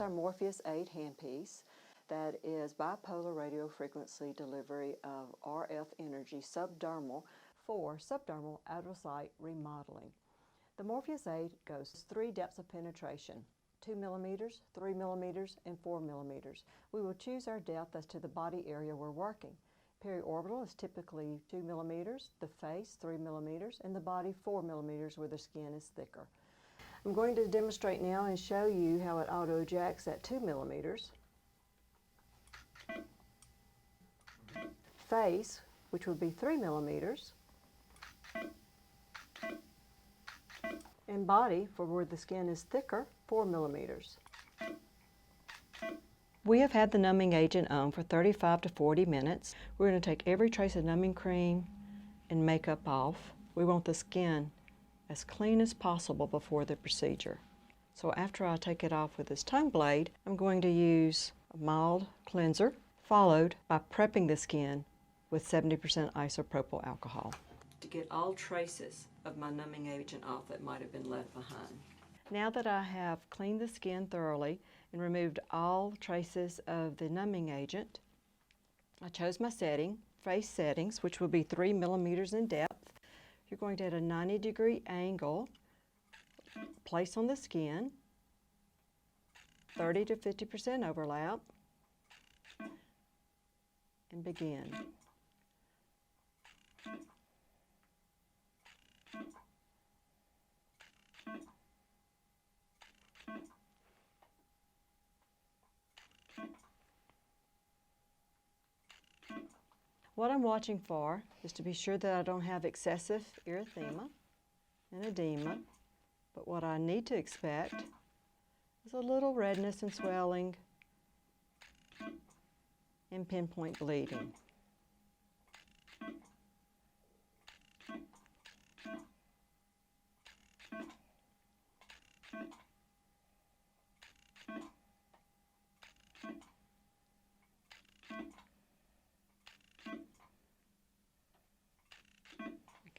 our Morpheus8 handpiece that is bipolar radio frequency delivery of RF energy subdermal for subdermal out-of-site remodeling. The Morpheus8 goes 3 depths of penetration: 2 millimeters, 3 millimeters, and 4 millimeters. We will choose our depth as to the body area we're working. Periorbital is typically 2 millimeters, the face 3 millimeters, and the body 4 millimeters where the skin is thicker. I'm going to demonstrate now and show you how it auto-ejects at 2 millimeters. Face, which would be 3 millimeters, and body, for where the skin is thicker, 4 millimeters. We have had the numbing agent on for 35 to 40 minutes. We're going to take every trace of numbing cream and makeup off. We want the skin as clean as possible before the procedure. So after I take it off with this tongue blade, I'm going to use a mild cleanser, followed by prepping the skin with 70% isopropyl alcohol to get all traces of my numbing agent off that might have been left behind. Now that I have cleaned the skin thoroughly and removed all traces of the numbing agent, I chose my setting, face settings, which will be 3 millimeters in depth. You're going to at a 90-degree angle, place on the skin, 30 to 50% overlap, and begin. What I'm watching for is to be sure that I don't have excessive erythema and edema, but what I need to expect is a little redness and swelling and pinpoint bleeding.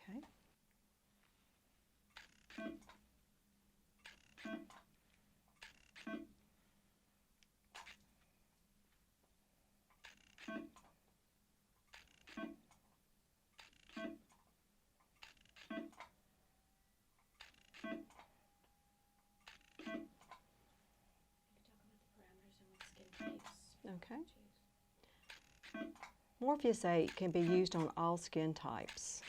Okay. Okay. Morpheus8 can be used on all skin types.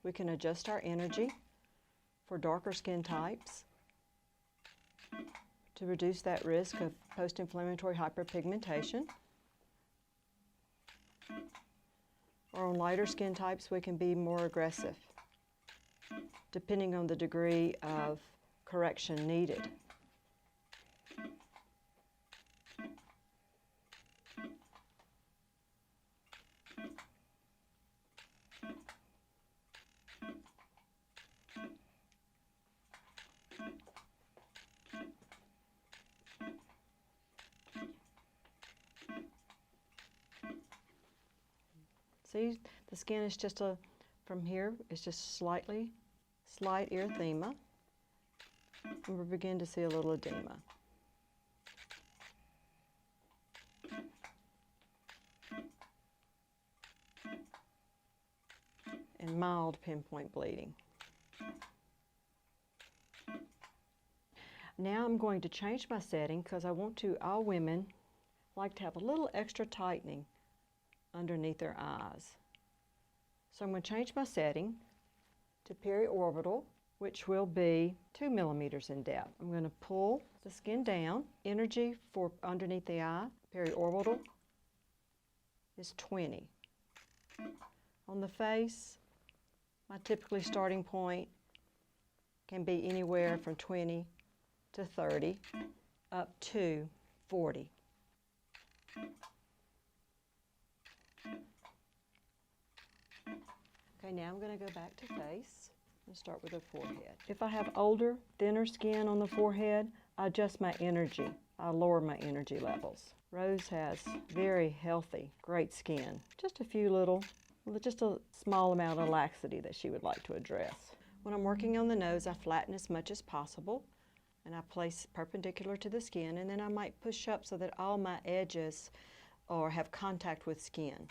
We can adjust our energy for darker skin types to reduce that risk of post-inflammatory hyperpigmentation. Or on lighter skin types, we can be more aggressive, depending on the degree of correction needed. See, the skin is just from here, it's just slight erythema, and we begin to see a little edema. And mild pinpoint bleeding. Now I'm going to change my setting because I want all women like to have a little extra tightening underneath their eyes. So I'm going to change my setting to periorbital, which will be 2 millimeters in depth. I'm going to pull the skin down. Energy for underneath the eye, periorbital, is 20. On the face, my typically starting point can be anywhere from 20 to 30 up to 40. Okay, now I'm going to go back to face and start with the forehead. If I have older, thinner skin on the forehead, I adjust my energy. I lower my energy levels. Rose has very healthy, great skin. Just a small amount of laxity that she would like to address. When I'm working on the nose, I flatten as much as possible and I place perpendicular to the skin, and then I might push up so that all my edges have contact with skin.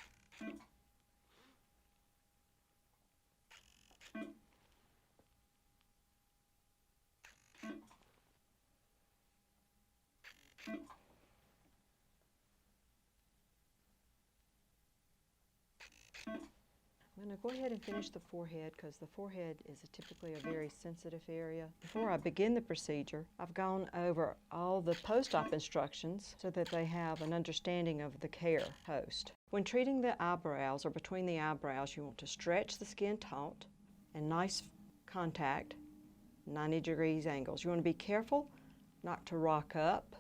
I'm going to go ahead and finish the forehead because the forehead is typically a very sensitive area. Before I begin the procedure, I've gone over all the post-op instructions so that they have an understanding of the care post. When treating the eyebrows or between the eyebrows, you want to stretch the skin taut and nice contact, 90 degrees angles. You want to be careful not to rock up,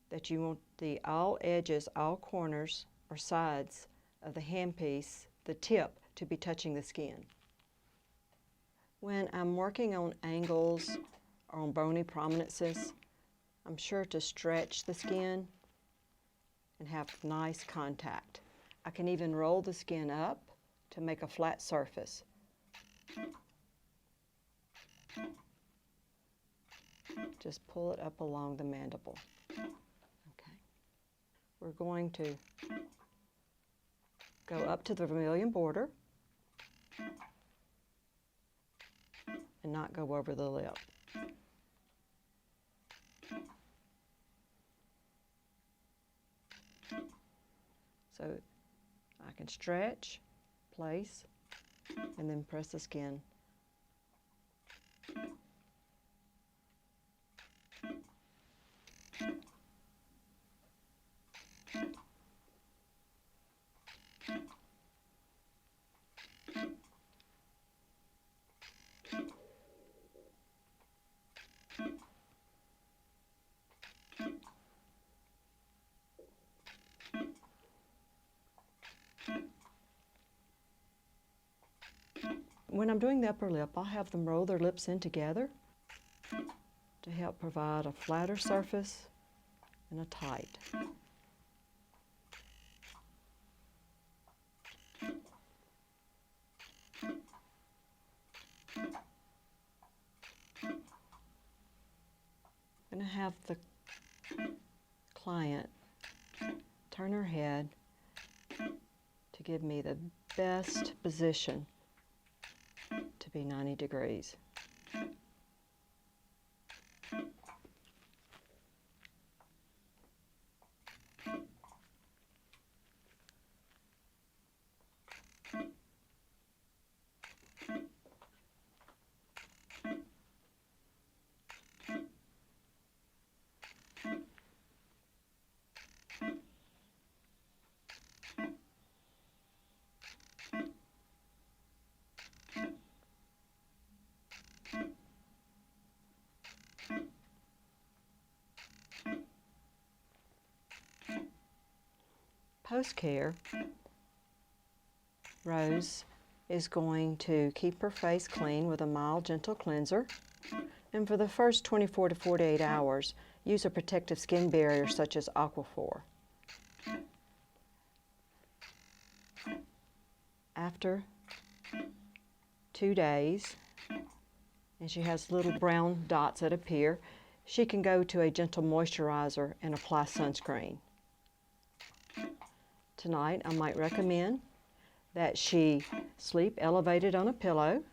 that you want all edges, all corners or sides of the handpiece, the tip, to be touching the skin. When I'm working on angles or on bony prominences, I'm sure to stretch the skin and have nice contact. I can even roll the skin up to make a flat surface. Just pull it up along the mandible. Okay. We're going to go up to the vermilion border and not go over the lip. So I can stretch, place, and then press the skin. When I'm doing the upper lip, I'll have them roll their lips in together to help provide a flatter surface and a tight. I'm going to have the client turn her head to give me the best position to be 90 degrees. Post-care, Rose is going to keep her face clean with a mild, gentle cleanser. And for the first 24 to 48 hours, use a protective skin barrier such as Aquaphor. After 2 days, and she has little brown dots that appear, she can go to a gentle moisturizer and apply sunscreen. Tonight, I might recommend that she sleep elevated on a pillow.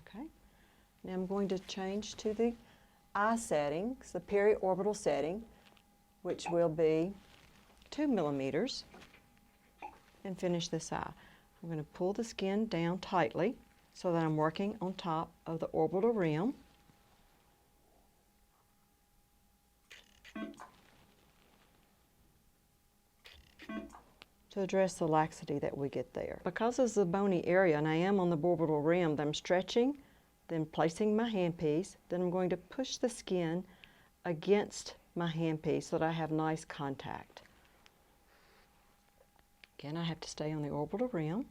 Okay. Now I'm going to change to the eye settings, the periorbital setting, which will be 2 millimeters, and finish this eye. I'm going to pull the skin down tightly so that I'm working on top of the orbital rim. To address the laxity that we get there. Because it's a bony area and I am on the orbital rim, I'm stretching, then placing my handpiece, then I'm going to push the skin against my handpiece so that I have nice contact. Again, I have to stay on the orbital rim.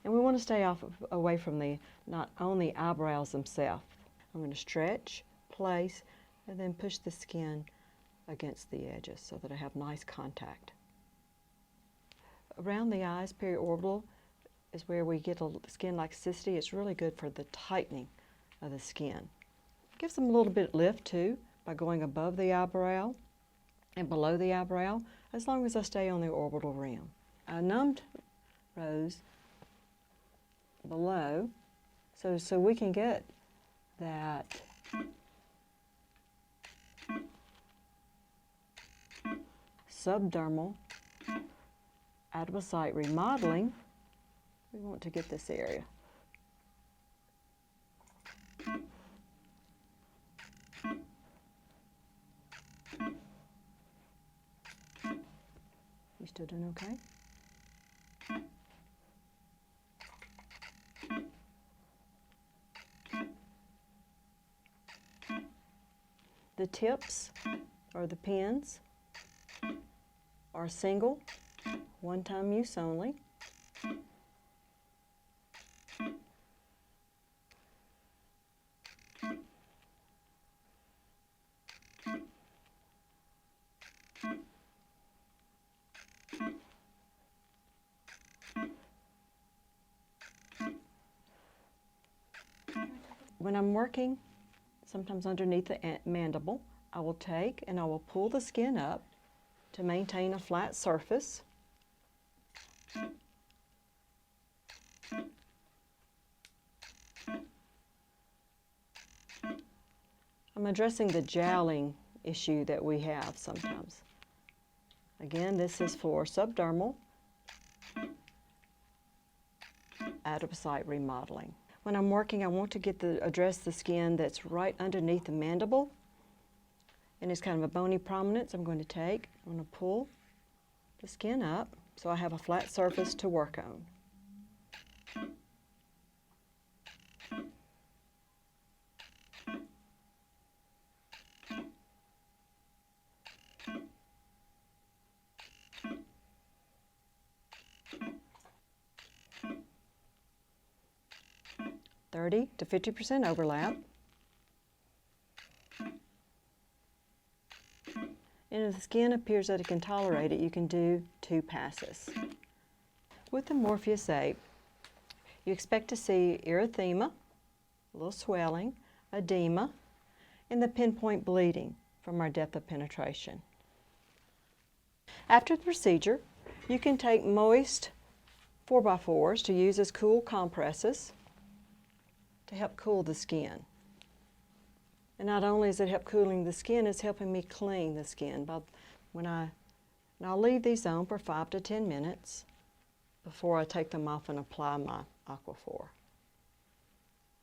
And we want to stay away from not on the eyebrows themselves. I'm going to stretch, place, and then push the skin against the edges so that I have nice contact. Around the eyes, periorbital, is where we get a skin elasticity. It's really good for the tightening of the skin. Gives them a little bit of lift too by going above the eyebrow and below the eyebrow, as long as I stay on the orbital rim. I numbed rows below so we can get that subdermal adipocyte remodeling. We want to get this area. You still doing okay? The tips or the pins are single, one-time use only. When I'm working, sometimes underneath the mandible, I will take and I will pull the skin up to maintain a flat surface. I'm addressing the jowling issue that we have sometimes. Again, this is for subdermal adipocyte remodeling. When I'm working, I want to address the skin that's right underneath the mandible, and it's kind of a bony prominence. I'm going to pull the skin up so I have a flat surface to work on. (30 to 50% overlap). And if the skin appears that it can tolerate it, you can do 2 passes. With the Morpheus8, you expect to see erythema, a little swelling, edema, and the pinpoint bleeding from our depth of penetration. After the procedure, you can take moist 4x4s to use as cool compresses to help cool the skin. And not only is it help cooling the skin, it's helping me clean the skin. I'll leave these on for 5 to 10 minutes before I take them off and apply my Aquaphor.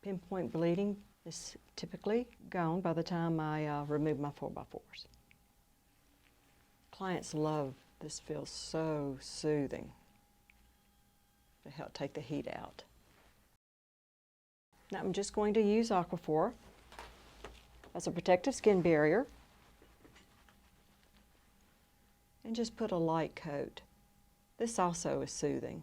Pinpoint bleeding is typically gone by the time I remove my 4x4s. Clients love this. Feels so soothing to help take the heat out. Now I'm just going to use Aquaphor as a protective skin barrier and just put a light coat. This also is soothing.